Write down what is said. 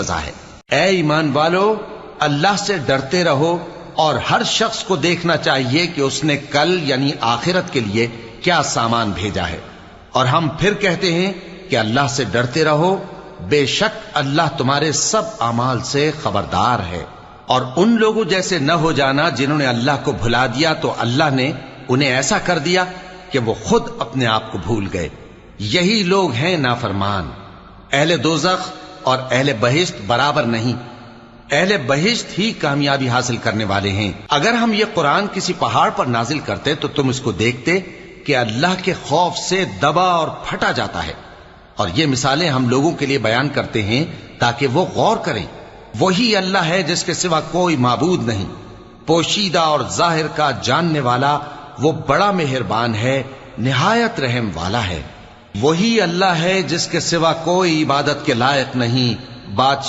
سزا ہے۔ اے ایمان والو، اللہ سے ڈرتے رہو اور ہر شخص کو دیکھنا چاہیے کہ اس نے کل یعنی آخرت کے لیے کیا سامان بھیجا ہے۔ اور ہم پھر کہتے ہیں کہ اللہ سے ڈرتے رہو، بے شک اللہ تمہارے سب اعمال سے خبردار ہے۔ اور ان لوگوں جیسے نہ ہو جانا جنہوں نے اللہ کو بھلا دیا تو اللہ نے انہیں ایسا کر دیا کہ وہ خود اپنے آپ کو بھول گئے۔ یہی لوگ ہیں نافرمان۔ اہل دوزخ اور اہل بہشت برابر نہیں، اہل بہشت ہی کامیابی حاصل کرنے والے ہیں۔ اگر ہم یہ قرآن کسی پہاڑ پر نازل کرتے تو تم اس کو دیکھتے کہ اللہ کے خوف سے دبا اور پھٹا جاتا ہے۔ اور یہ مثالیں ہم لوگوں کے لیے بیان کرتے ہیں تاکہ وہ غور کریں۔ وہی اللہ ہے جس کے سوا کوئی معبود نہیں، پوشیدہ اور ظاہر کا جاننے والا، وہ بڑا مہربان ہے، نہایت رحم والا ہے۔ وہی اللہ ہے جس کے سوا کوئی عبادت کے لائق نہیں، بادشاہ